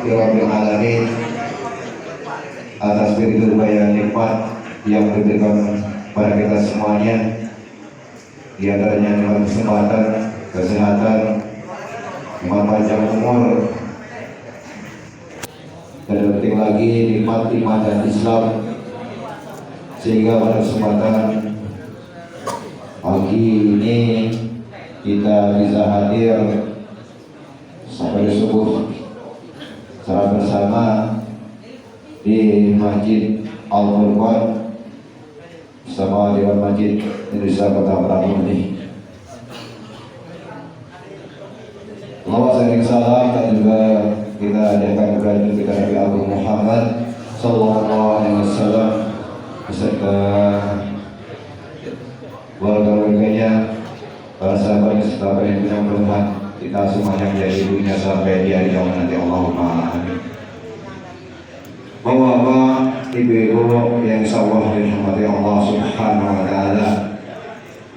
Rabbil Alamin atas berbagai nikmat yang diberikan pada kita semuanya, di antaranya nikmat kesempatan, kesehatan, nikmat panjang umur, dan penting lagi nikmat iman dan Islam, sehingga pada kesempatan pagi ini kita bisa hadir sampai subuh secara bersama di Masjid Al-Furqan bersama Dewan Masjid Indonesia Kota Bandung ini. Allahumma sholli salam dan juga kita adakan kepada kita Nabi Abu Muhammad Sallallahu Alaihi Wasallam beserta keluarga-keluarganya, para sahabat serta yang punya berhormat, kita semuanya menjadi dunia sampai di hari kiamat nanti. Allahumma amin. Bapak-bapak, ibu-ibu yang insyaallah dirahmati Allah Subhanahu wa taala,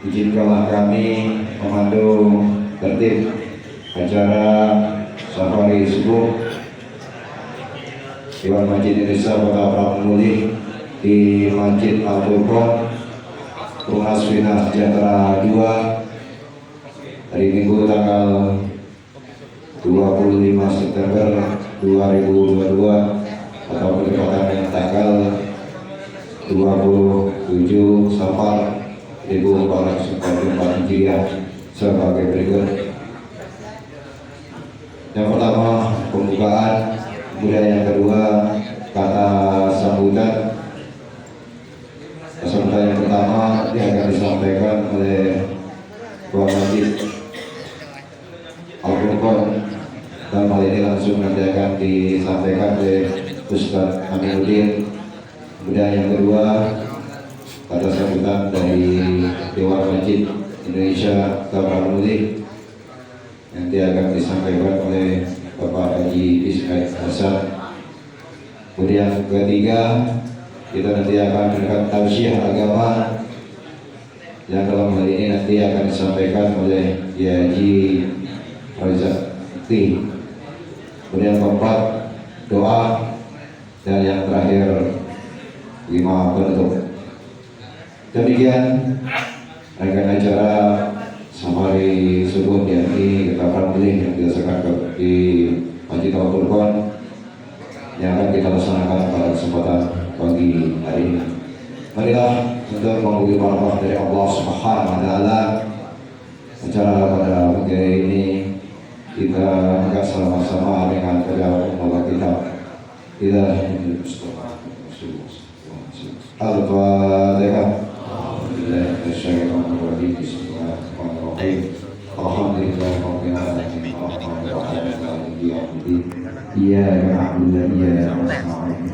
izinkanlah kami memandu tertib acara safari subuh Dewan Masjid Indonesia Kota Pramuka di Masjid Al-Furqan Tunas Bina Sejahtera 2 hari Minggu tanggal 25 September 2022 atau berdekatan dengan tanggal 27 Safar 1444 Hijriah sebagai berikut. Yang pertama pembukaan, kemudian yang kedua kata sambutan. Sambutan yang pertama yang akan disampaikan oleh Tuan Masjid Al-Furqan, dan hal ini langsung nanti akan disampaikan oleh Ustaz Aminuddin. Kemudian yang kedua kata sambutan dari Dewan Masjid Indonesia Kota Pramuka nanti akan disampaikan oleh Bapak Haji Ismail Hasan. Kemudian ketiga kita nanti akan memberikan tausiah agama yang dalam hal ini nanti akan disampaikan oleh Haji Faizal T. Kemudian keempat doa, dan yang terakhir 5 penutup. Demikian rangkaian acara safari subuh di Kota Pramuka yang dilaksanakan di Masjid Al-Furqan yang akan kita laksanakan pada kesempatan pagi hari ini. Marilah untuk memuji barakah dari Allah Subhanahu wa taala. Acara pada pagi hari ini kita angkat sama-sama dengan kedua membaca kitab. Kita Al-Fatihah. Alhamdulillahirabbil alamin. Iyyaka na'budu wa iyyaka nasta'in.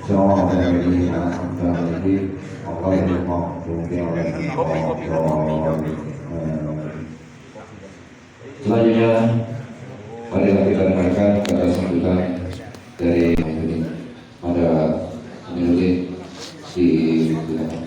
Shiratal ladzina an'amta 'alaihim ghairil maghdubi 'alaihim waladdallin. Selanjutnya, mari kita dengarkan kata sambutan dari ada Aminuddin di belakang.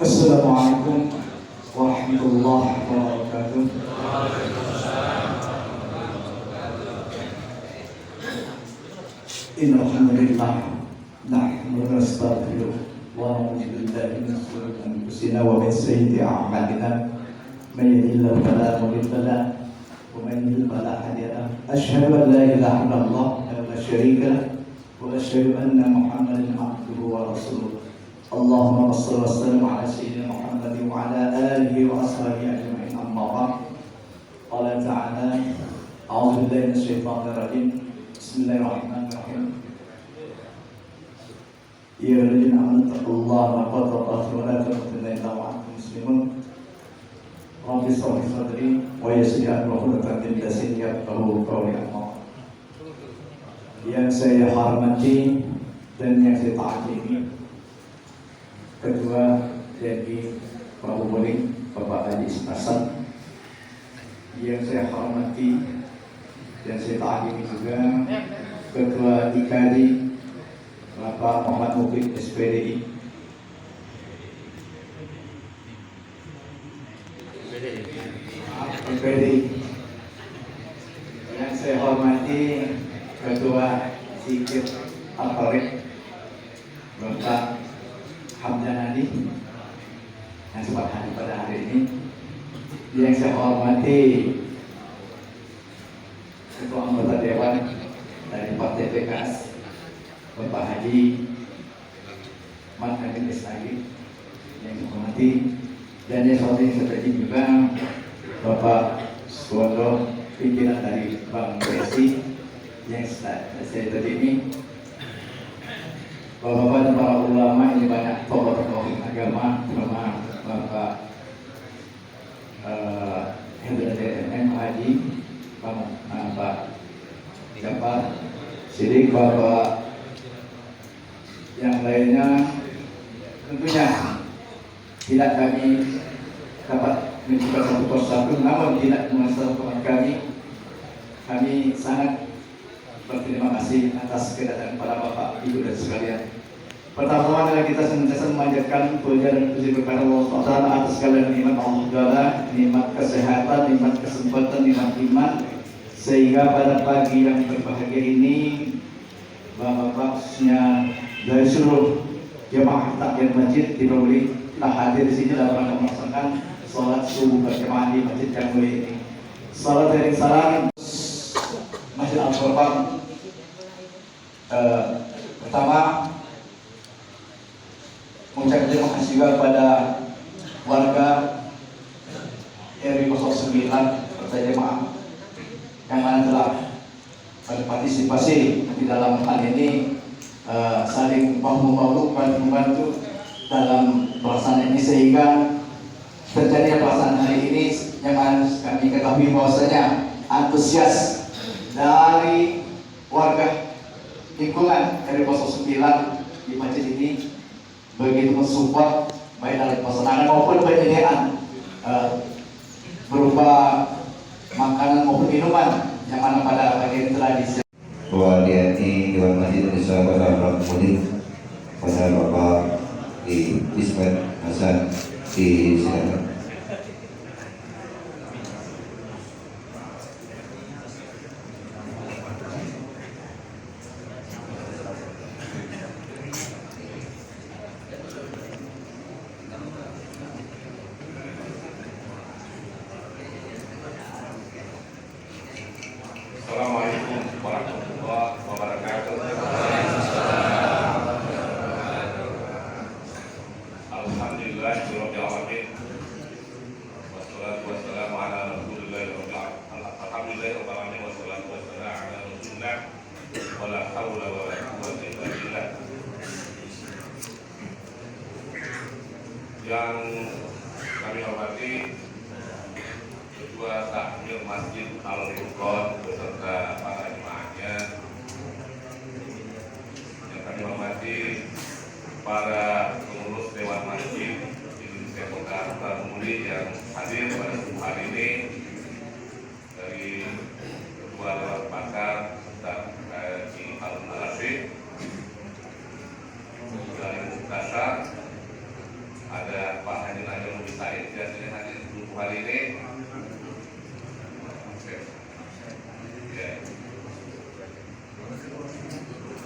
Assalamualaikum warahmatullahi wabarakatuh. Innal hamdalillah nahmaduhu wa nastaghfiruh wa na'udzu billahi min shururi anfusina wa min sayyiati a'malina. May yahdihillahu fala mudilla lahu wa man yudlil fala hadiya lahu. Asyhadu an la ilaha illallah wa la syarika lahu wa asyhadu anna Muhammadan abduhu wa rasuluh. Allahumma shalli wa sallim ala sayyidina Muhammad wa ala alihi wa ashabihi ajma'in. Amma ba'd. Qala ta'ala a'udzu billahi minasy syaithanir rajim. Bismillahirrahmanirrahim. Ya ayyuhalladzina amanu taqullaha haqqa tuqatih wa la tamutunna illa wa antum muslimun. Rabbi shrah li sadri wa yassir li amri wahlul 'uqdatam min lisani yafqahu qawli. Yang saya hormati dan yang saya taati, Ketua DPI Pramuka Bapak Haji Ismail Hasan, yang saya hormati dan saya takimi juga Ketua IKADI Bapak Muhammad Mukib SPDI, yang saya hormati Ketua Sikir Aparek Bapak Hamdan Adi yang sempat hadir pada hari ini, yang saya hormati Ketua Anggota Dewan dari Partai PKS Bapak Haji Mat Amin SAG yang saya hormati, dan yang seperti juga Bapak Suwondo, pimpinan dari Bank BSI yang saya tadi ini, Bapak-bapak dan para ulama, ini banyak tokoh-tokoh agama, terutama Bapak HDM Haji, Pak Jafar Sidik, Bapak yang lainnya, tentunya tidak kami dapat menyebutkan satu persatu, namun tidak memasukkan kami sangat berterima kasih atas kedatangan para bapak, ibu dan sekalian. Pertama adalah kita senantiasa memanjatkan puja dan puji kepada Allah SWT atas segala nikmat Allah Taala, nikmat kesehatan, nikmat kesempatan, nikmat iman, sehingga pada pagi yang berbahagia ini, bapak-bapak khususnya dari seluruh jemaah takmir masjid diperbolehkan telah hadir di sini dalam rangka melaksanakan sholat subuh berjamaah di masjid yang mulia ini. Salat dan salam Masjid Al-Furqan. Pertama, mengucapkan terima kasih juga kepada warga RW 09 Partai Jemaah yang mana telah berpartisipasi di dalam hal ini, saling bahu-membahu, membantu dalam pelaksanaan ini, sehingga terjadi pelaksanaan hari ini yang harus kami ketahui bahwasanya antusias dari warga lingkungan RW 09 di masjid ini begitu mensupport baik dalam pelaksanaan maupun penyediaan berupa makanan maupun minuman yang mana pada pagi ini telah disiapkan. Waliati Dewan Masjid Indonesia Kota Kemudian pada Bapak di Ismet Hasan di silakan. Assalamualaikum warahmatullahi wabarakatuh. Alhamdulillahirabbil alamin. Wassalatu wassalamu ala Rasulillahirabbil alamin. Alhamdulillahirabbil alamin wassalatu wassalamu ala Rasulillah. Wala haula wala quwwata illa billah. Yang kami hormati Ketua Takmir Masjid Al-Furqan beserta para jemaahnya, yang kami hormati para pengurus Dewan Masjid Indonesia Kota Kemudian yang hadir pada hari ini, dari Ketua Dewan Pakar Ustaz Haji Al-Asif, dari Muktasar, ada Pak Haji Najam Said biasanya hadir untuk hari ini.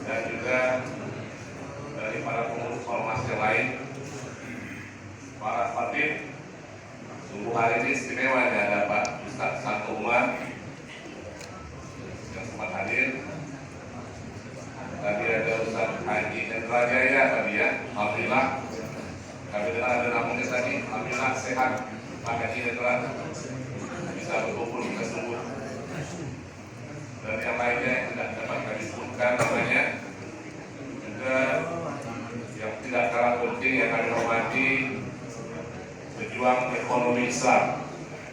Dan juga dari para pengurus ormas yang lain, para khatib. Sungguh hari ini istimewa, ada Pak Ustaz Santo Umar yang sempat hadir. Tadi ada Ustaz Haji Hendra Jaya tadi ya, alhamdulillah. Kami dengar ada namanya tadi, alhamdulillah sehat Pak Haji Hendra, bisa berkumpul kita sungguh. Dan yang lainnya yang tidak dapat kami sebutkan namanya, juga yang tidak kalah penting yang kami hormati pejuang ekonomi Islam.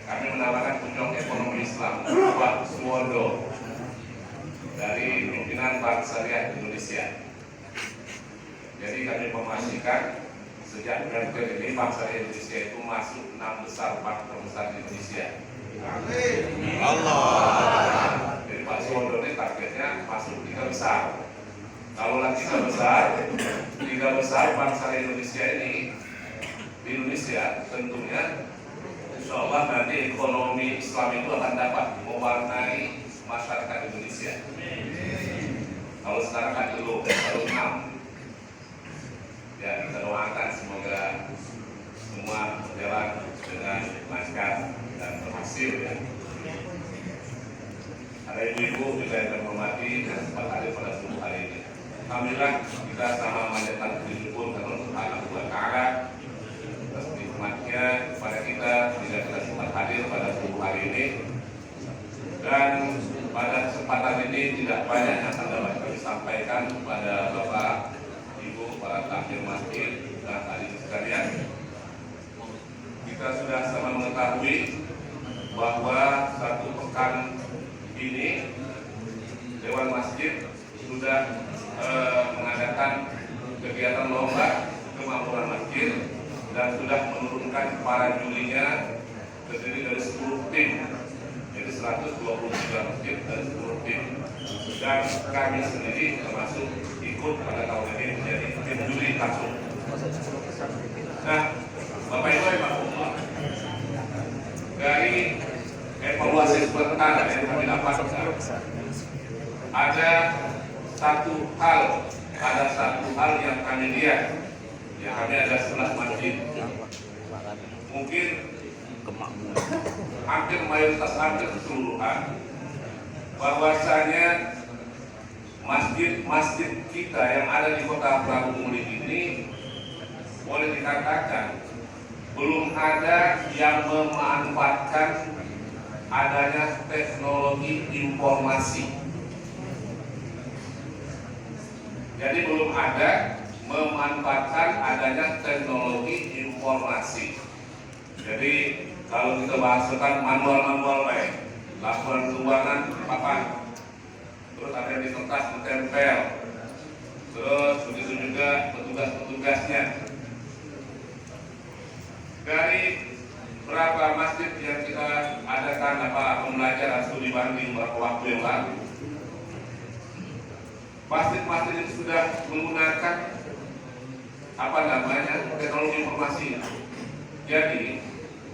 Kami menamakan pejuang ekonomi Islam Pak Suwondo dari pimpinan Bank Syariah Indonesia. Jadi kami memastikan sejak bulan ini Bank Syariah Indonesia itu masuk 6 besar bank terbesar di Indonesia. Amin. Allah. Jadi Pak Solodo ini targetnya masuk 3 besar. Kalau lagi 3 besar bangsa Indonesia ini di Indonesia tentunya insya Allah nanti ekonomi Islam itu akan dapat mewarnai masyarakat Indonesia. Kalau sekarang kan belum, baru 6. Ya kita doakan semoga semua berjalan dengan lancar dan berhasil ya. Ada ibu-ibu juga yang terhormati dan sempat hadir pada subuh hari ini. Alhamdulillah kita sama menyatakan puji syukur kepada Allah Subhanahu wa Ta'ala atas nikmatnya kepada kita bila kita sempat hadir pada subuh hari ini. Dan pada kesempatan ini tidak banyak yang akan dapat kami sampaikan kepada Bapak, Ibu, para takmir masjid dan hadirin sekalian. Kita sudah sama mengetahui bahwa satu pekan ini Dewan Masjid sudah mengadakan kegiatan lomba kemampuan masjid dan sudah menurunkan para jurinya terdiri dari 10 tim, jadi 123 masjid dan 10 tim. Dan kami sendiri termasuk ikut pada tahun ini menjadi tim juri langsung. Nah, Bapak Ibu yang maklum, dari evaluasi sementara yang kami dapatkan ada satu hal yang kami lihat. Ya, kami ada 11 masjid. Mungkin hampir mayoritas, hampir keseluruhan, bahwasanya masjid-masjid kita yang ada di Kota Prabu Muli ini boleh dikatakan belum ada yang memanfaatkan adanya teknologi informasi. Jadi belum ada memanfaatkan adanya teknologi informasi. Jadi kalau kita bahas tentang manual baik, laporan keuangan papan, terus ada yang di kertas ditempel, terus begitu juga petugas-petugasnya. Dari berapa masjid yang kita adakan pembelajaran studi banding beberapa waktu yang lalu, masjid-masjid itu sudah menggunakan teknologi informasi. Jadi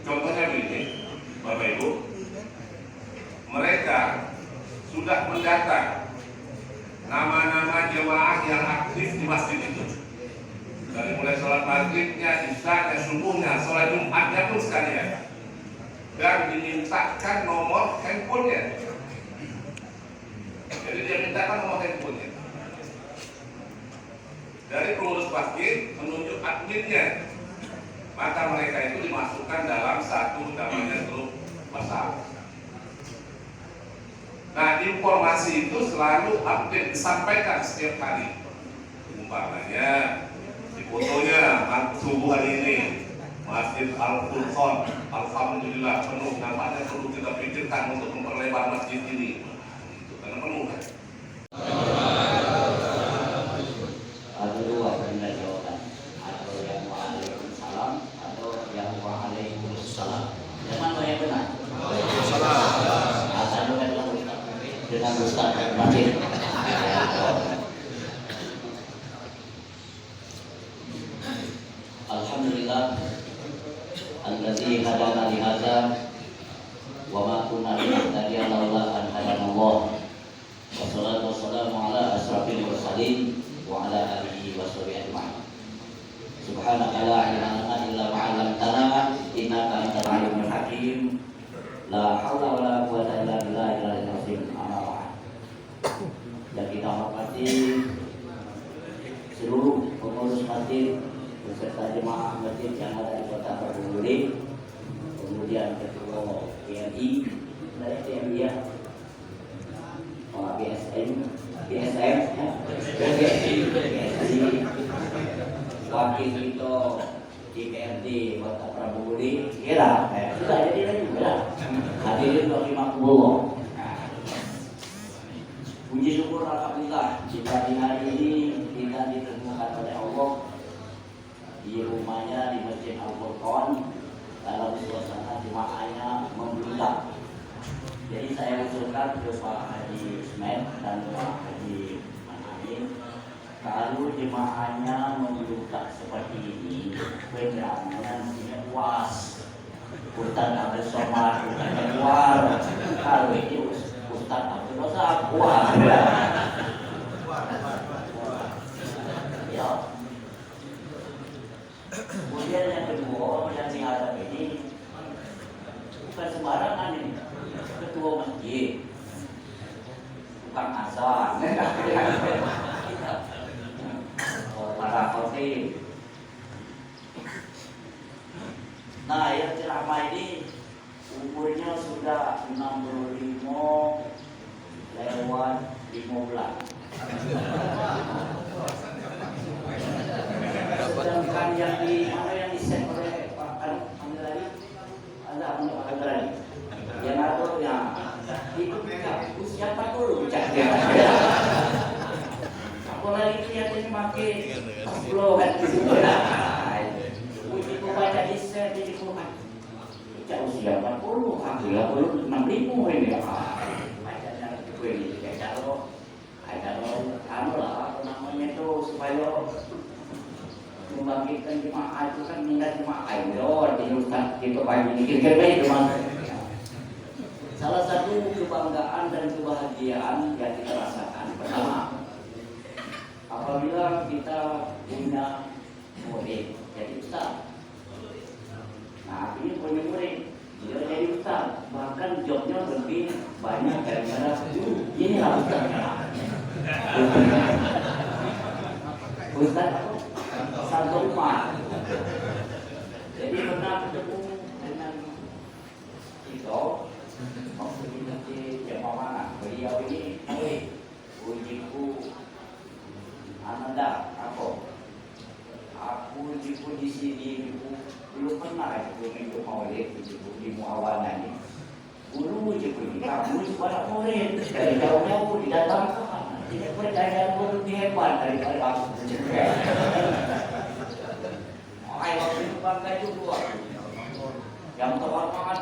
contohnya begini, Bapak Ibu, mereka sudah mendata nama-nama jemaah yang aktif di masjid itu. Dari mulai sholat maghribnya, isyanya, subuhnya, sholat Jumatnya pun sekalian. Dan dimintakan nomor handphonenya. Jadi dia mintakan nomor handphonenya. Dari pengurus masjid menunjuk adminnya, maka mereka itu dimasukkan dalam satu namanya grup WhatsApp. Nah, informasi itu selalu update, disampaikan setiap hari. Umpamanya di fotonya subuh hari ini Masjid Al-Furqan, alhamdulillah penuh. Nampaknya perlu kita pikirkan untuk memperlebar masjid ini karena penuh kan? Ada dua benda jawaban, atau yang waalaikumsalam atau yang waalaikumsalam. Yang mana yang benar? Waalaikumsalam. Asal dengan Ustaz Masjid. Alhamdulillah alladzi hadana li hadza wa ma kunna linahtadiya laula an hadana Allah. Wassalatu wassalamu ala asrafil mursalin wa ala alihi wa sahbihi ajma'in. Subhanaka la ilma lana illa ma 'allamtana innaka antal alimul hakim. La haula wa la quwwata illa billahil aliyyil azim. Amma ba'd. Dan kita hormati seluruh pengurus masjid beserta jemaah masjid yang ada di Kota Prabu Muli, kemudian ketua PMI dari PMI ya, BSM, wakil itu DPRD Kota Prabu Muli, kira sudah jadi lagi sudah hadirin rahimakumullah. Puji syukur alhamdulillah jika di hari ini kita ditemukan oleh Allah di rumahnya di Masjid Al-Furqan dalam suasana jemaahnya membludak. Jadi saya usulkan ke Pak Haji jemaahnya membuka seperti ini, benar-benar puas. Ustaz Abdul Somad, Ustaz Anwar, kalau itu Ustaz Abdul Razak, wah. Ya. Kemudian yang kedua, orang yang dihadap ini bukan sembarangan ini, ketua masjid, tukang azan, para khotib. Nah, yang ceramah ini umurnya sudah 65 lewat 15. Sedangkan yang di mana yang diset oleh Pak Andrani, ada Andrani, yang ada yang itu usia 40 cakap. Apalagi kelihatannya makin 10 kan di situ lah. Begitu baca di set jadi kuat. Cak usia 40, alhamdulillah 65 ini. Bacanya itu ini kalau anu lah apa namanya itu supaya membangkitkan jemaah itu kan minta jemaah ayo di Ustaz itu pagi ini kira-kira itu Mas. Salah satu kebanggaan dan kebahagiaan yang kita rasakan pertama apabila kita punya murid jadi Ustaz. Nah ini punya murid dia jadi Ustaz, bahkan jobnya lebih banyak daripada ini lah Ustaz. Ustaz satu rumah. Jadi pernah bertemu dengan itu maksudnya jemaah mana? Beliau ini, ujiku Ananda, aku ujiku di sini belum pernah aku minggu maulid ujiku di Muawana ini. Guru ujiku ini kamu sekolah murid dari jauh-jauh didatangkan. Ini percaya guru lebih hebat daripada aku ujiku. Waktu itu bangga juga. Yang terhormat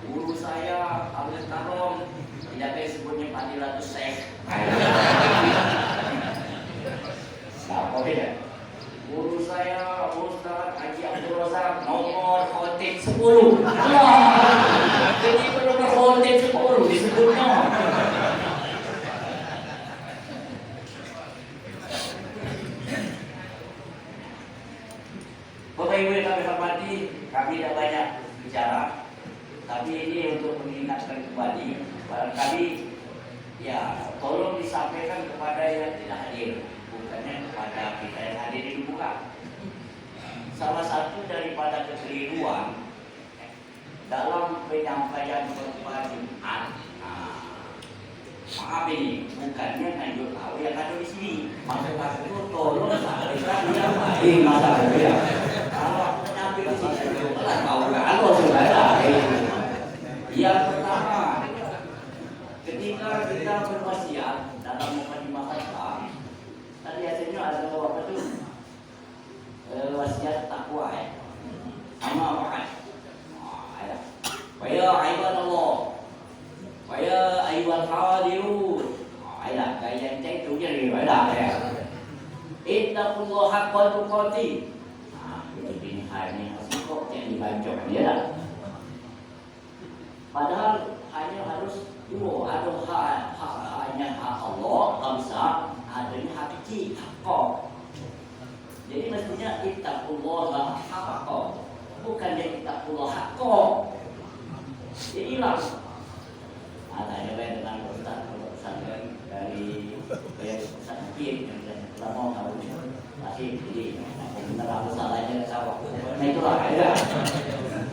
guru saya Abdul Karom tidak disebutnya Fadilatus Syekh. Apa beda? Guru saya Ustaz Haji Abdul Razak nomor khotib 10. Jadi belum khotib 10 disebutnya. Bapak Ibu yang kami hormati, kami tidak banyak bicara, tapi ini untuk mengingatkan kembali, barangkali ya tolong disampaikan kepada yang tidak hadir, bukannya kepada kita yang hadir di buka. Salah satu daripada kekeliruan dalam penyampaian khutbah Jumat, maaf ini bukannya ngajur tahu yang ada di sini. Maksud itu tolong sampaikan yang baik masalahnya. Kalau nyampe di sini lah tahu kalau saudara. Yang pertama, ketika kita berwasiat dalam mukadimah khutbah, tadi hasilnya ada apa tuh? Wasiat takwa ya. Sama apa? Ya ibadallah. Ya ayyuhal hadirun. Ayat kayak itu jadi ada ya. Ittaqullaha haqqa tuqatih. Ini hanya kok yang dibancok ya. Padahal hanya harus dua, ada hanya hak Allah, bisa adanya hakiki, hak. Jadi mestinya ittaqullaha haqqa, bukan dia ittaqullaha haqqa. Jadi lah ada dengan Ustaz dari Ustaz Hakim yang lama tahu masih jadi benar aku salahnya sawah. Nah itulah ada.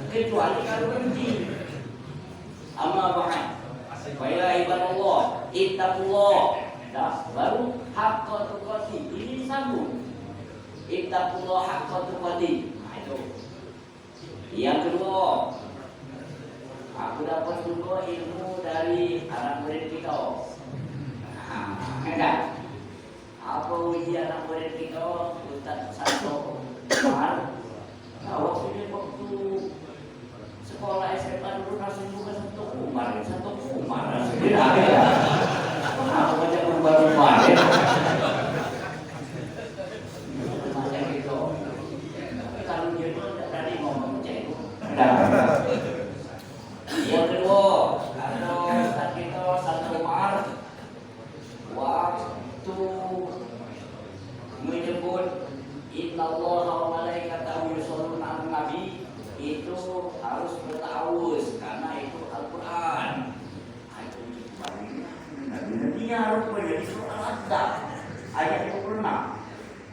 Kecuali kalau benci. Amma ba'd. Wa ya ibadallah, ittaqullah. Dah baru haqqa tuqatih. Ini disambung. Ittaqullah haqqa tuqatih. Nah itu. Yang kedua, aku dapat juga ilmu dari anak murid kita. Enggak. Apa ujian anak murid kita? Ustaz Santo Umar. Waktu dia waktu sekolah SMA dulu langsung juga Santo Umar. Kenapa banyak berubah-ubah ya? Yang kedua, kalau Ustaz kita satu Umar waktu menyebut innallaha wa malaikatahu yusholluna 'alan nabi, itu harus bertawuz karena itu Al-Qur'an. Dia rupanya di surah Al-Ahzab ayat 26.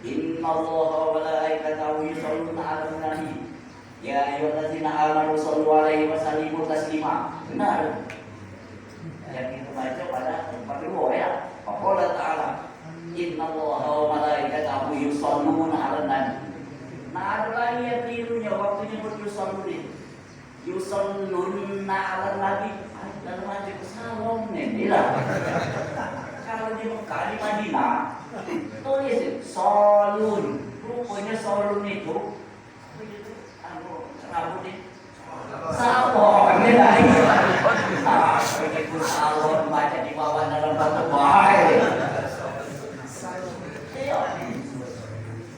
Innallaha wa malaikatahu yusholluna 'alan nabi ya ayyuhallazina amanu shollu 'alaihi wa sallimu taslima. Benar. Yang kita baca pada tempat kedua ya. Qala ta'ala innallaha wa malaikatahu yusholluna 'alan nabi. Nah, ada lagi yang kelirunya waktu nyebut yusholluna 'alan nabi. Dalam aja kesalon nih, kalau di Mekah, di Madinah, tulis solun. Rupanya solun itu, rambut nih, salon. Ini lagi. Begitu salon baca di bawah dalam batu bahaya.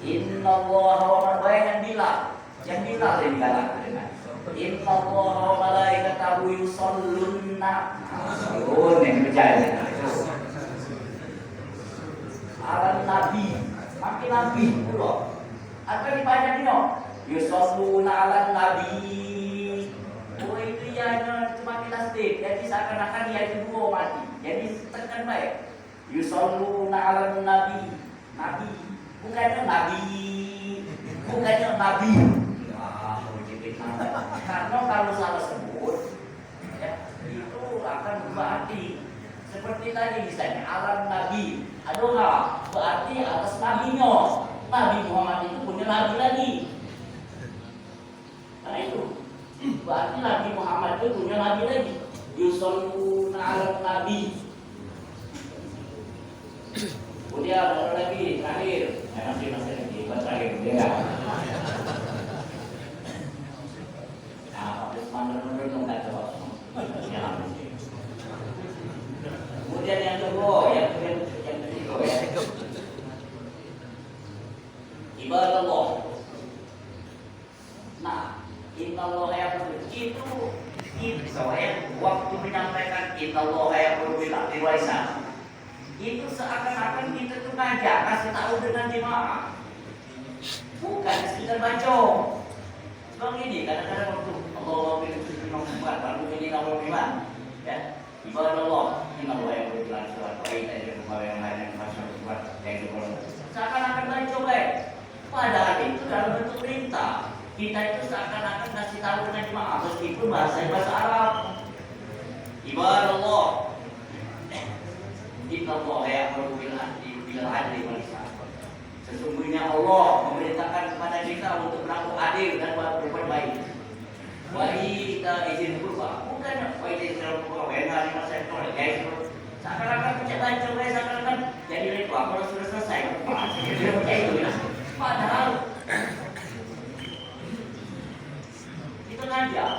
Innallaha wa malaikatahu yang bilang ini dengan innallaha wa malaikatahu yusholluna yang percaya ala nabi, makin nabi dulu apa dibanyak ini yusholluna ala nabi. Oh itu ya cuma plastik, jadi seakan-akan dia itu dua mati, jadi tekan baik yusholluna ala nabi, nabi bukannya nabi, bukannya nabi. Karena kalau salah sebut ya, itu akan berarti seperti tadi misalnya alam nabi, aduh berarti atas nabinya. Nabi Muhammad itu punya nabi lagi. Karena itu berarti Nabi Muhammad itu punya nabi lagi. Yusholluna 'alan nabi. Kemudian ada lagi terakhir, masih lagi terakhir ya. Kemudian yang kedua, yang ketiga ya. Ibadah Allah. Nah, innallaha yaqulu itu saya waktu menyampaikan innallaha yaqulu bil adli wal ihsan. Itu seakan-akan kita tuh ngajak kasih tahu dengan jemaah. Bukan sekedar baca. Bang ini kadang-kadang waktu Allah pilih membuat lalu ini Allah iman ya ibadah Allah ini Allah yang berbilang surat baik dan juga yang lain yang masuk surat yang juga seakan-akan baca baik padahal itu dalam bentuk perintah kita itu seakan-akan kasih tahu dengan jemaah meskipun bahasa Arab ibadah Allah inna Allah yang berbilang adil manusia. Sesungguhnya Allah memerintahkan kepada kita untuk berlaku adil dan berbuat baik. Kita izin kurba, bukan izin kurba. Wena lima sektor, yaitu seakan-akan baca seakan-akan jadi rekwa. Kalau sudah selesai, itu ya. Padahal itu ngajak.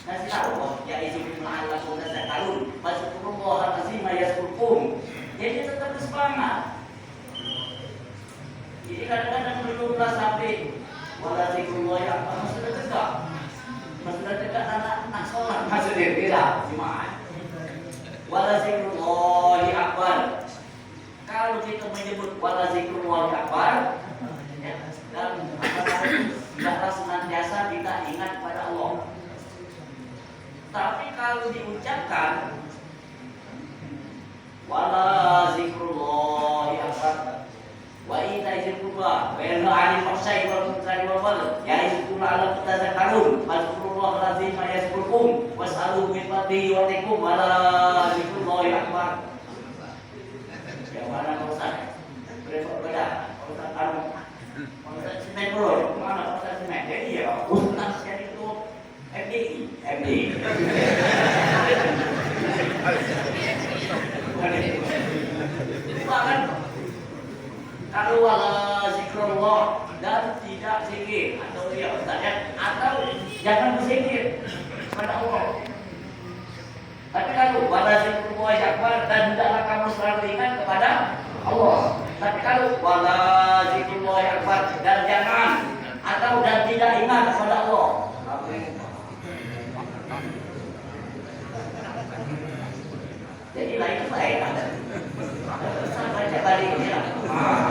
Kasih tahu, ya izin Allah sudah saya tahu. Masuk kurba harus mayas hukum. Jadi tetap semangat. Jadi kadang-kadang belum sampai wala zikrullah yang sudah tegak. Sudah tegak anak sholat maksudnya tidak cuma wala zikrullah akbar. Kalau kita menyebut wala zikrullah akbar ya, dan hendaklah senantiasa kita ingat pada Allah. Tapi kalau diucapkan wala zikrullah akbar wa ita izin kurba wa yanha 'anil fahsya'i wal munkari wal baghi ya'izukum la'allakum tadhakkarun fadhkurullaha al-'azima yazkurkum was'aluhu min fadlihi wa taqum wa la dzikrullahi akbar. Yang mana Ustaz? Berbeda. Ustaz Ustaz Semen bro. Mana Ustaz Semen? Jadi ya Ustaz jadi itu MDI. Bahkan kalau wala zikrullah dan tidak zikir atau ya Ustaz ya atau jangan berzikir kepada Allah. Tapi kalau wala zikrullah akbar dan hendaklah kamu selalu ingat kepada Allah. Tapi kalau wala zikrullah akbar dan jangan atau dan tidak ingat kepada Allah. Jadi lah itu baik ada. Sama aja balik ini lah.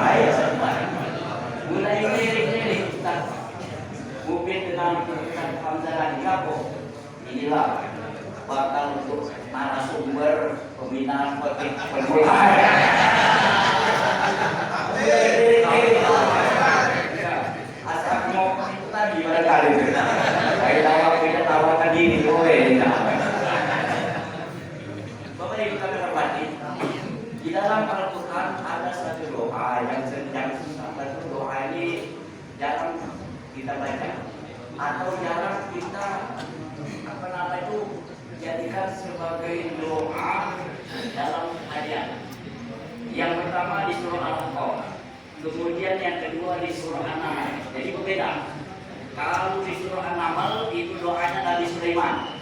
Ayo sampai. Mulai lirik-lirik Ustaz. Mungkin dengan Ustaz Hamzah lagi kapok. Inilah bakal untuk narasumber pembinaan permulaan. Asal mau itu tadi barangkali. Saya tawarkan diri, Bapak Ibu kami hormati, di dalam Al-Quran ada satu doa yang sampai doa ini jarang kita baca atau jarang kita jadikan sebagai doa dalam ayat. Yang pertama di surah Al-Qaf, kemudian yang kedua di surah An-Naml. Jadi berbeda. Kalau di surah An-Naml itu doanya Nabi Sulaiman.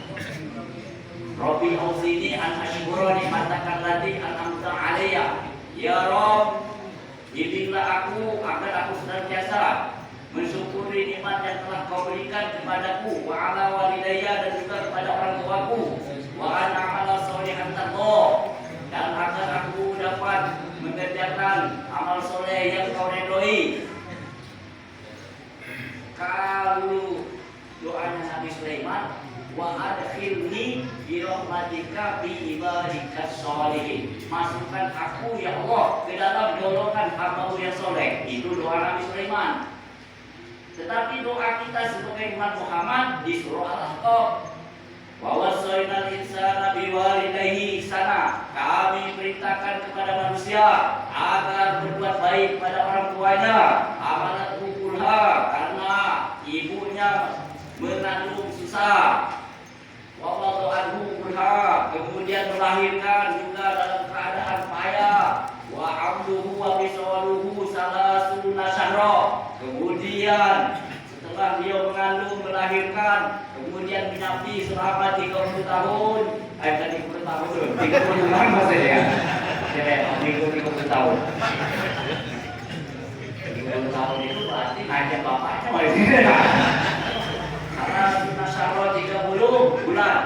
Rabbi auzi'ni an ashkura ni'mataka allati an'amta 'alayya. Ya Rabb, bimbinglah aku agar aku senantiasa mensyukuri nikmat yang telah Kau berikan kepadaku, wa 'ala walidayya, dan juga kepada orang tuaku, wa an a'mala sholihan tardah, dan agar aku dapat mengerjakan amal soleh yang Kau ridhoi. Kalau doanya Nabi Sulaiman, wa adkhilni bi rahmatika bi ibadikas sholihin, masukkan aku ya Allah ke dalam golongan hamba-Mu yang soleh. Itu doa Nabi Sulaiman. Tetapi doa kita sebagai umat Muhammad di surah Al-Ahqaf, wa wasainal insana biwalidayhi ihsana, kami perintahkan kepada manusia agar berbuat baik pada orang tuanya, amalat ukulha, karena ibunya mengandung susah, wa wada'anhu ukulha, kemudian melahirkan juga dalam keadaan payah, wa amluhu wa bisawaluhu salasuna syahra, kemudian setelah dia mengandung melahirkan, kemudian menyapti selama 30 tahun, 30 tahun, 30 tahun maksudnya ya, 30 tahun. 30 tahun itu berarti ngajak bapaknya maksudnya. Karena sunnah syahra 30 bulan.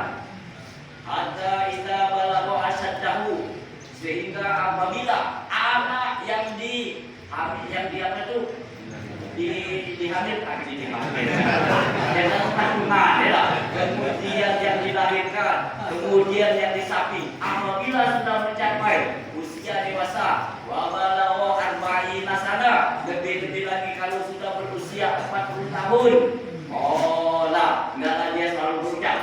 Hatta idza balagha asyaddahu, sehingga apabila anak yang apa itu dihamil, kemudian yang dilahirkan, kemudian yang disapi, apabila sudah mencapai usia dewasa, wa balagha arba'ina sana, lebih lagi kalau sudah berusia 40 tahun, enggaklah dia selalu berucap,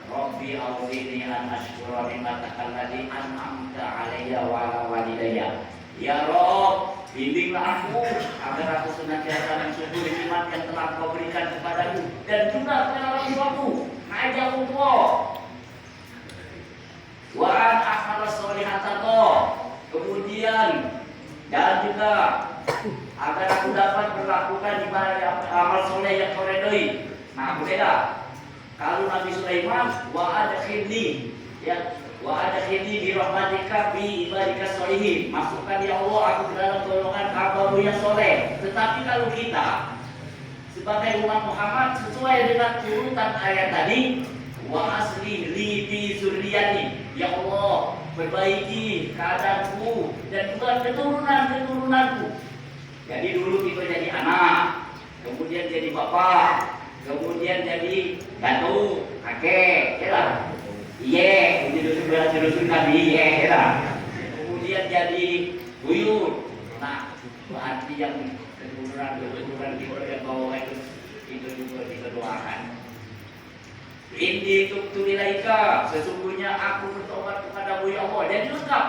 Rabbi auzi'ni an ashkura ni'mataka allati an'amta 'alayya wa 'ala walidayya. Ya Rabb, bimbinglah aku agar aku senantiasa mensyukuri nikmat yang telah Kau berikan kepadaku dan juga kepada orang tuaku. Ngajak untuk wa an a'mala sholihan tardah, kemudian dan juga agar aku dapat melakukan ibadah amal soleh yang Kau ridhoi. Nah, berbeda. Kalau Nabi Sulaiman, wa adkhilni, ya, wa adkhilni bi rahmatika bi ibadikas sholihin, masukkan ya Allah aku ke dalam golongan hamba-Mu yang soleh. Tetapi kalau kita sebagai umat Muhammad sesuai dengan urutan ayat tadi, wa aslih li bi zurriyati, ya Allah perbaiki keadaanku dan juga keturunan-keturunanku. Jadi dulu kita jadi anak, kemudian jadi bapak, kemudian jadi datuk, kakek, ya lah. Iya, jurus Nabi, ya. Kemudian jadi buyut. Nah, berarti yang keturunan kita yang bawa itu juga kita doakan. Inni tubtu ilaika, sesungguhnya aku bertobat kepadamu ya Allah. Jadi lengkap.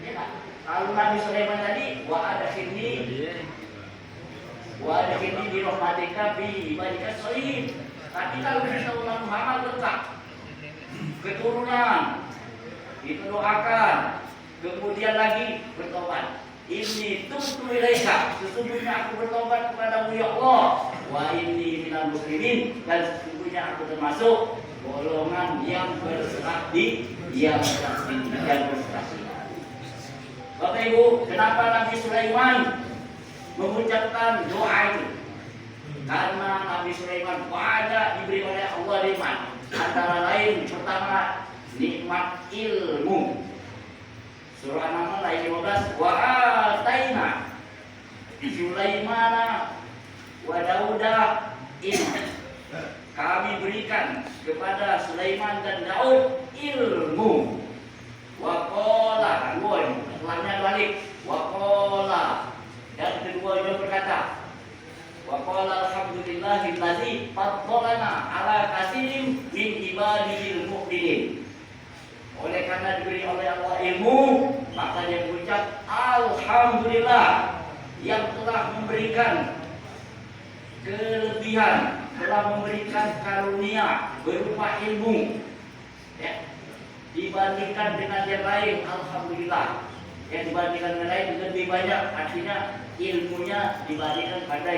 Ya, kalau Nabi Sulaiman tadi, wa adkhilni bi rahmatika bi ibadikas sholihin. Tapi kalau kita umat Muhammad lengkap. Keturunan itu doakan, kemudian lagi bertobat. Inni tubtu ilaika, sesungguhnya aku bertobat kepadamu ya Allah. Wa inni minal muslimin, dan sesungguhnya aku termasuk golongan yang berserah di yang berserah. Bapak Ibu, kenapa Nabi Sulaiman mengucapkan doa itu? Karena Nabi Sulaiman banyak diberi oleh Allah nikmat. Antara lain pertama nikmat ilmu. Surah An-Naml ayat 15, wa ataina Sulaimana wa Dauda ilmu. Kami berikan kepada Sulaiman dan Daud ilmu. Wa qala, setelahnya balik. Wa qala, dan keduanya berkata, wa qala alhamdulillahillazi faddalana ala katsirin min ibadihil mu'minin. Oleh karena diberi oleh Allah ilmu, maka dia mengucap alhamdulillah yang telah memberikan kelebihan, telah memberikan karunia berupa ilmu, ya, dibandingkan dengan yang lain. Alhamdulillah, yang dibandingkan dengan lain lebih banyak, artinya ilmunya dibandingkan pada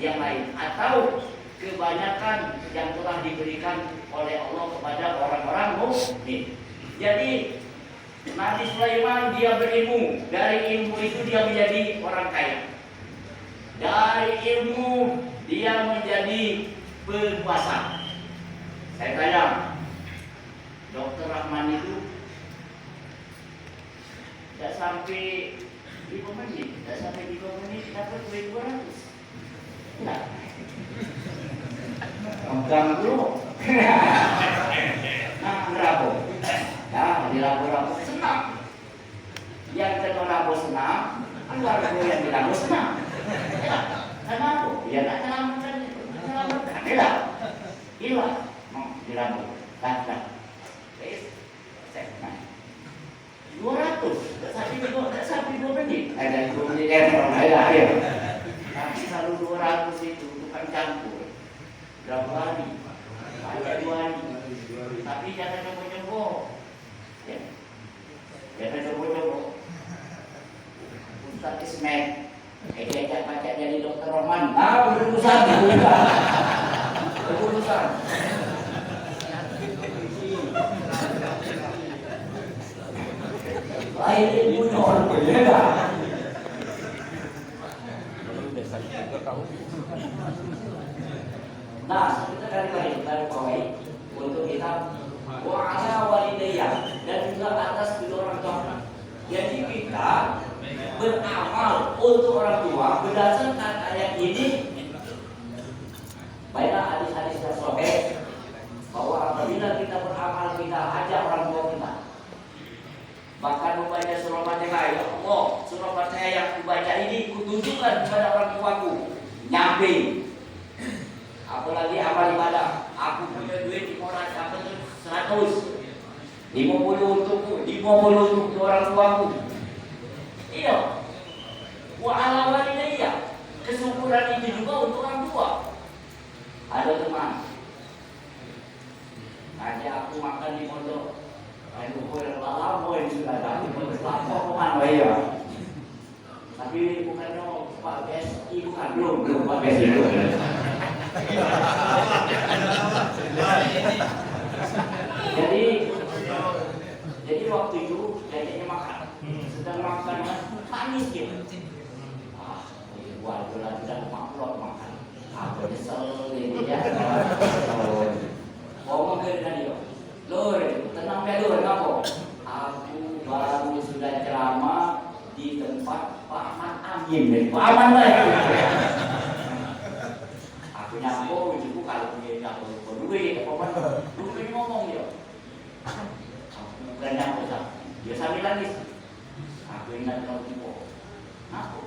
yang lain, atau kebanyakan yang telah diberikan oleh Allah kepada orang-orang mukmin. Jadi Nabi Sulaiman dia berilmu, dari ilmu itu dia menjadi orang kaya. Dari ilmu dia menjadi penguasa. Saya tanya, Dr. Rahman itu tidak sampai 5 menit, tidak sampai 5 menit dapat duit 200. Tidak. Mengganggu. Nah, berapa? Nah, di rabu-rabu senang. Yang kedua rabu senang, keluar yang di rabu senang. Ya, kenapa? Ya, tak selamatkan itu. Selamatkan. Tidak. Hilang. Di rabu. Tak. Nah. 200. Tak sampai 2 menit. Ada 2 menit. Ya. Tapi kalau 200 itu bukan campur. Berapa hari? Ada 2 hari. Tapi jangan nyoba-nyoba. Ya. Jangan nyoba-nyoba. Ustaz Ismet, diajak baca jadi Dr. Rahman. Berurusan. Berurusan. Lain ilmunya orang berbeda. Nah, kita dari kawai untuk kita wa'ala walidayya, dan juga atas kedua orang tua. Jadi kita beramal untuk orang tua berdasarkan ayat ini. Baiklah hadis-hadis yang sahih bahwa apabila kita beramal, kita ajak orang tua kita. Bahkan membaca surah Fatihah, ya Allah, surah Fatihah yang kubaca ini kutunjukkan kepada orang tuaku. Nyampe. Apalagi amal ibadah. Aku punya duit 100, 50 untukku, 50 untuk orang tuaku. Iya. Wa ala walidayya. Kesyukuran itu juga untuk orang tua. Ada teman. Ngajak aku makan di pondok. Aduh, lama yang sudah tadi pondok lama ya. Tapi bukannya Pak BSI, bukan, belum Pak BSI itu. Jadi waktu itu jadinya makan, sedang makan manis gitu. Wah, itu lagi tidak makan. Aku nyesel ini ya. Ngomong ke dia, Lur, tenang ya Lur, kenapa? Aku baru sudah ceramah di tempat Pak Ahmad Amin. Pak Ahmad lah ya. Aku nyampo, ibu kalau punya nyampo duit, apa lu pengen ngomong ya. Aku bukan nyampo sah. Dia sambil nangis. Aku ingat kalau tipu. Aku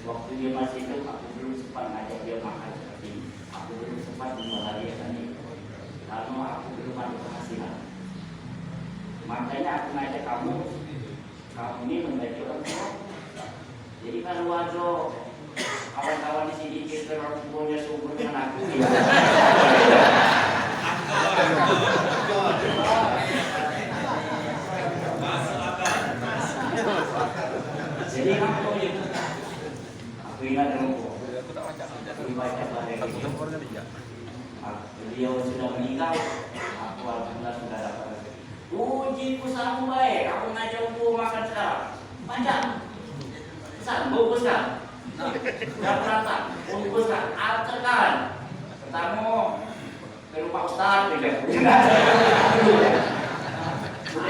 waktu dia masih itu, aku belum sempat ngajak dia makan seperti ini. Aku belum sempat membahagiakan dia. Karena aku belum ada penghasilan. Makanya aku ngajak kamu ini menjadi orang tua. Jadi kalau ada kawan-kawan di sini kita orang tuanya sumber dengan aku ya. Jadi aku itu aku ingat dulu. Aku baca pada beliau sudah meninggal. Aku alhamdulillah sudah dapat. Puji usahamu baik. Aku ngajak untuk makan sekarang. Panjang. Pesan, bungkuskan. Dan perantang, bungkuskan. Antarkan. Pertama ke rumah Ustaz. Sudah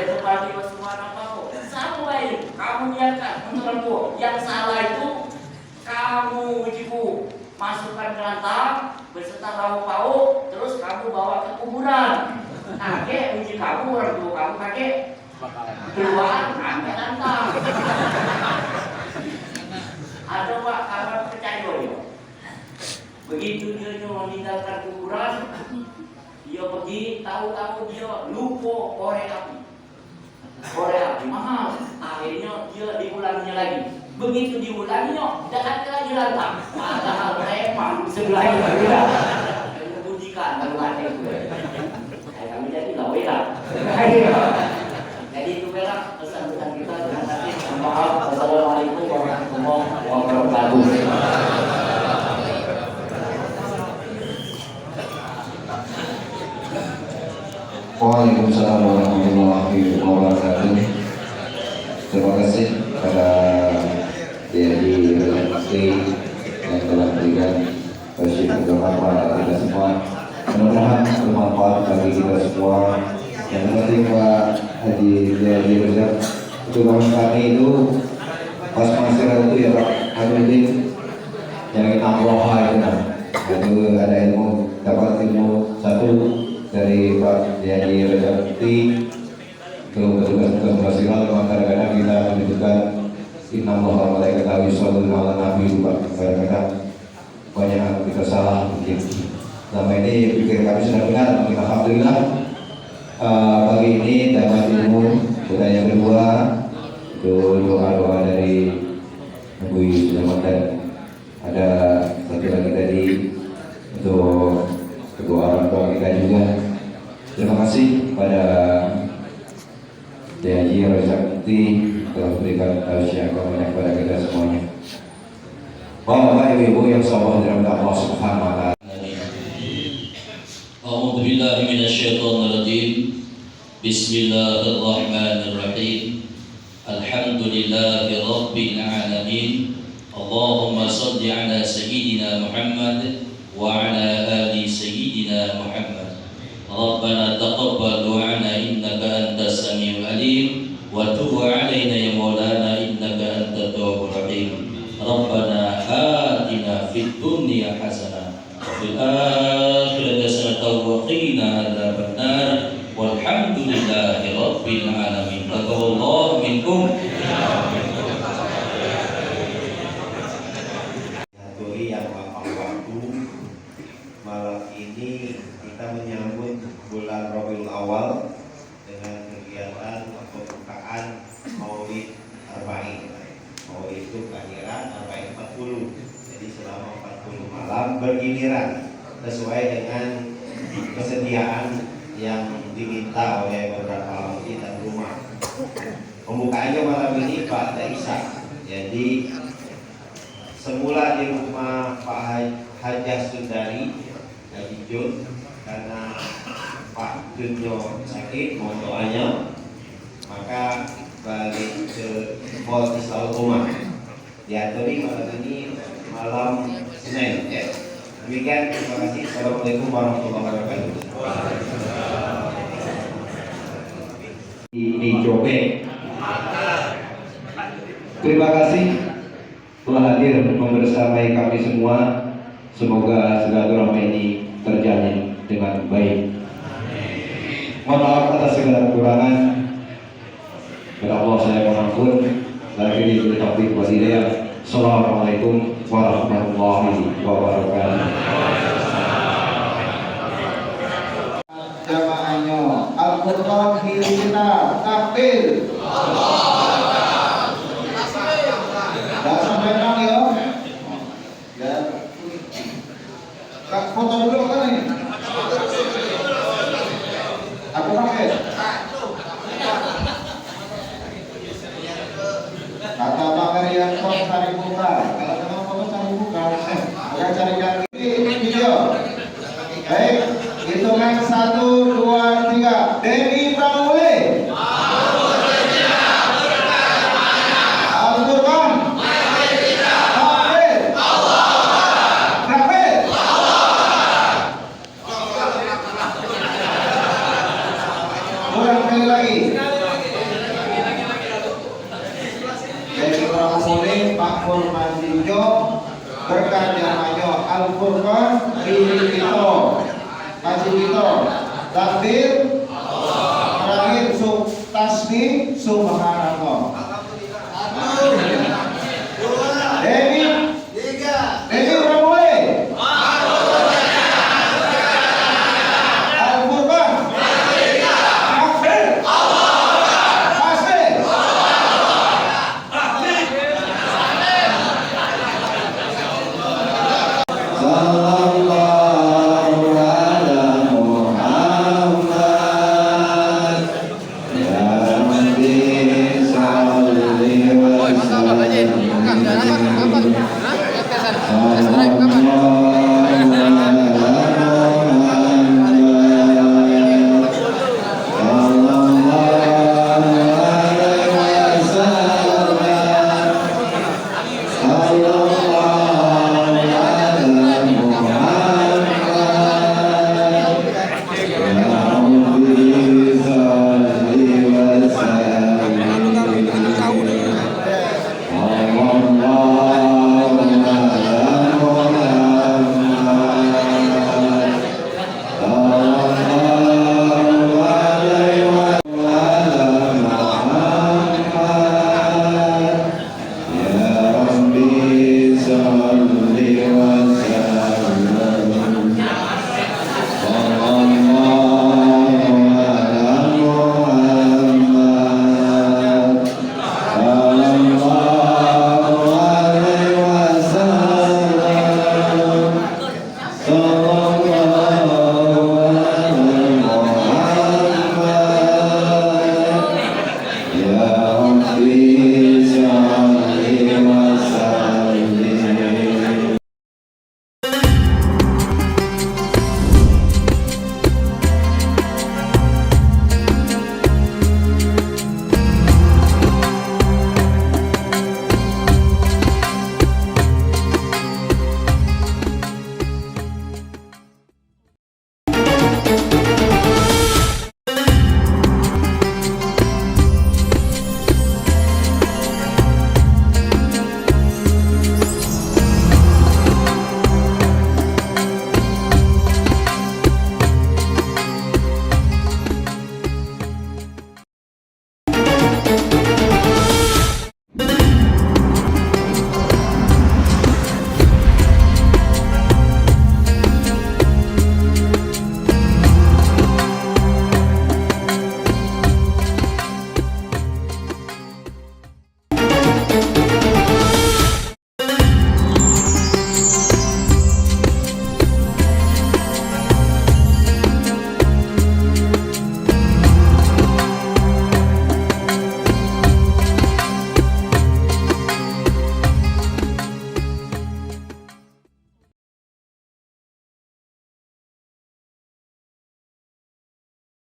seperti semua kamu. Sama ini, kamu niatkan menurutku. Yang salah itu kamu ujiku masukkan ke lantai beserta lauk pauk, terus kamu bawa ke kuburan. Kakek uji kamu, orang tua kamu kakek keluar angkat lantai. Ada pak kabar percaya ya. Begitu dia meninggalkan kuburan, dia pergi, tahu-tahu dia lupa korek api. Korek api mahal. Akhirnya dia diulanginya lagi. Begitu diulanginya, tidak ada lagi lantak. Padahal memang sebelahnya berbeda. Kebudikan kalau ada itu. Kami jadi lawera. Jadi itu berak pesan-pesan kita dengan hati. Maaf. Assalamualaikum warahmatullahi wabarakatuh. Waalaikumsalam warahmatullahi wabarakatuh. Terima kasih kepada DRI Relasi yang telah memberikan syiar doa kepada kita semua. Mudah-mudahan bermanfaat bagi kita semua. Yang penting Pak Haji DRI Rejab untuk kami itu pas masyarakat itu ya Pak Hamidin yang kita roha itu kan. Itu ada ilmu, dapat ilmu satu dari Pak DRI Rejab untuk petugas-petugas nasional memang kadang-kadang kita menyebutkan Inna Allah wa malaikatahu yusholluna 'alan nabi. Kadang-kadang banyak kita salah mungkin. Selama ini pikir kami sudah benar, alhamdulillah. Pagi ini dapat ilmu. Kemudian yang kedua itu doa-doa dari Ibu Sulaiman dan ada satu lagi tadi untuk kedua orang tua kita juga. Terima kasih pada DRI Rezakti telah memberikan tausiah kepada kita semuanya. Bapak Ibu yang sabar dalam Allah Subhanahu wa taala. A'udzu billahi minasyaitonir rajim. Bismillahirrahmanirrahim. Alhamdulillahi rabbil alamin. Allahumma shalli ala sayyidina Muhammad wa ala ali sayyidina Muhammad. Rabbana taqabbal du'ana innaka antas samiul alim wa tub 'alaina ya maulana innaka antat tawwabur rahim. Rabbana atina fid dunya hasanah wa fil akhirati hasanah wa qina adzabannar. Walhamdulillahi rabbil alamin. Taqabbalallahu minkum. Yang lapang waktu malam ini kita menyambut bulan Rabiul Awal dengan kegiatan pembukaan Maulid Arba'in. Maulid itu kelahiran Arba'in 40. Jadi selama 40 malam bergiliran sesuai dengan kesediaan yang diminta oleh beberapa masjid dan rumah. Pembukaannya malam ini Pak Isya. Jadi semula di rumah Pak Hajah Sundari Haji Jun, karena Pak Junyo sakit, mohon doanya, maka balik ke Mall Islam Rumah diaturi malam ini malam Senin. Demikian, terima kasih. Assalamualaikum warahmatullahi wabarakatuh. Ini Jobe. Terima kasih telah hadir membersamai kami semua. Semoga silaturahmi ini terjalin dengan baik. Mohon maaf atas segala kekurangan. Kepada Allah saya mohon ampun. Lagi diberi taufik wa hidayah. Assalamualaikum warahmatullahi wabarakatuh. Jamaahnya Al-Qur'an Hilina Takbir. Foto dulu kan ini? Aku pakai. Kata Pak Karyanto cari buka. Kalau memang foto cari buka, bukan cari kaki. Ini video. Baik, hitungan 1, 2, 3. Dewi Pramule. Al-Qur'an. sekali lagi. Jadi orang mulim makmur mandijo berkah jamanyo Al-Furqan diri kita kasih kita takbir terakhir tasbih subhan